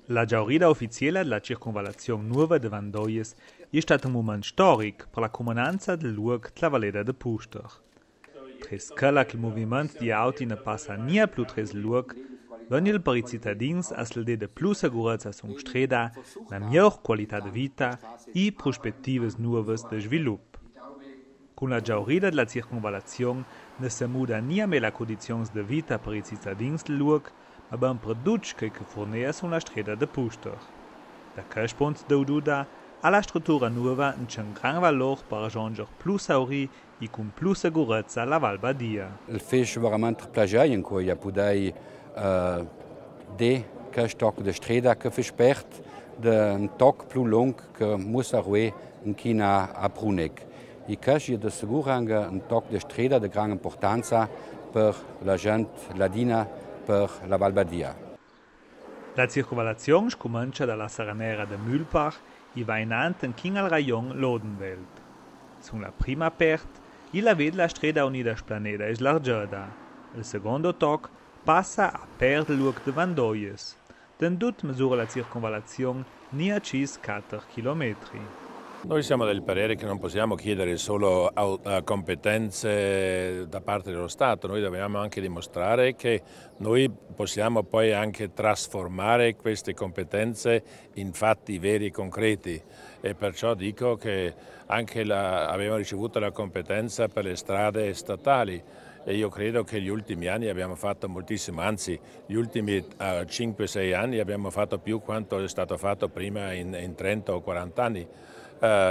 La giaurida ufficiale della circonvallazione nuova de Vandoies è stato un momento storico per la comunanza del luogo della Valleda de Puster. Tras che il movimento di auti ne passa nie più tras il luogo, vengono per i cittadini a sledere più sicurezza su strada, una miglior qualità di vita e prospettive nuove di sviluppo. Con la giaurida della circonvallazione non si muda nie la condizioni di vita per i cittadini del luogo, ma ben produci che forniscono sulla strada de Puster. Da questo punto di vista, alla struttura nuova c'è un gran valore per raggiungere più sauri e con più sicurezza la Val Badia. Il fece veramente piacere in cui poter di questo tocco di strada che versperrt un tocco più lungo che muss arrivare in China a Bruneck. E questo è di sicuro anche un tocco di strada di grande importanza per la gente ladina, per la Val Badia. La circolazione comincia dalla Saranera de Mühlbach e va innanzi in al rayon Lodenwelt. Sulla prima parte, la vede la strada unida splaneda e slargata. Il secondo tocco passa a per il luogo di Vandoies. Den tut misura la circonvallazione nia cis 4 chilometri. Noi siamo del parere che non possiamo chiedere solo competenze da parte dello Stato, noi dobbiamo anche dimostrare che noi possiamo poi anche trasformare queste competenze in fatti veri e concreti e perciò dico che anche abbiamo ricevuto la competenza per le strade statali e io credo che negli ultimi anni abbiamo fatto moltissimo, anzi gli ultimi 5-6 anni abbiamo fatto più quanto è stato fatto prima in 30 o 40 anni.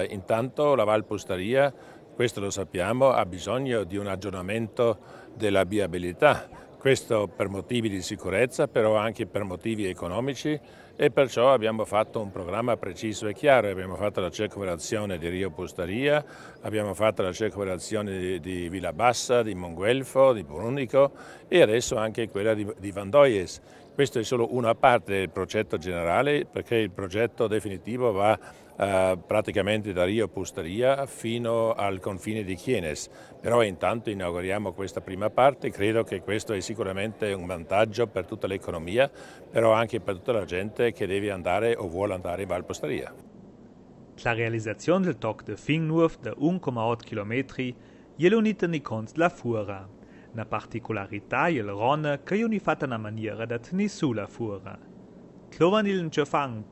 Intanto la Val Pusteria, questo lo sappiamo, ha bisogno di un aggiornamento della viabilità, questo per motivi di sicurezza, però anche per motivi economici e perciò abbiamo fatto un programma preciso e chiaro, abbiamo fatto la circolazione di Rio Pusteria, abbiamo fatto la circolazione di Villa Bassa, di Monguelfo, di Brunico e adesso anche quella di Vandoies. Questo è solo una parte del progetto generale perché il progetto definitivo va praticamente da Rio Pusteria fino al confine di Chienes, però intanto inauguriamo questa prima parte, credo che questo è sicuramente un vantaggio per tutta l'economia, però anche per tutta la gente che deve andare o vuole andare in Val Pusteria. La realizzazione del tocco de fin nuov de 1,8 km è l'unità di conto della fura. Una particolarità è il ronne che è fatta in una maniera da tenere sulla fura. Clovan il un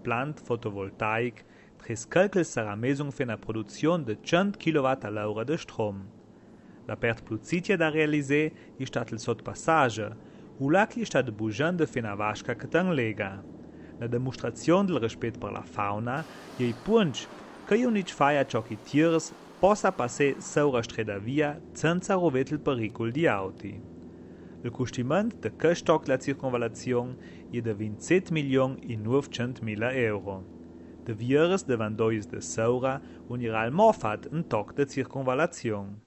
plant fotovoltaic tras calcul sarà mesung per una produzione di 100 kWh di strom. La perte più zitia da realizzare è stato il sottopassaggio, u là che è stato bugiando per una vasca che ten lega. La dimostrazione del rispetto per la fauna è il punto che io non fai ciò che tieri possa passare sopra strada via senza rovere il pericolo di auti. Il costimento di questo tocco della circonvallazione è di 27.900.000 euro. De vieres de Vandoies de Saura unirà al Morfat un tocco de circonvallazione.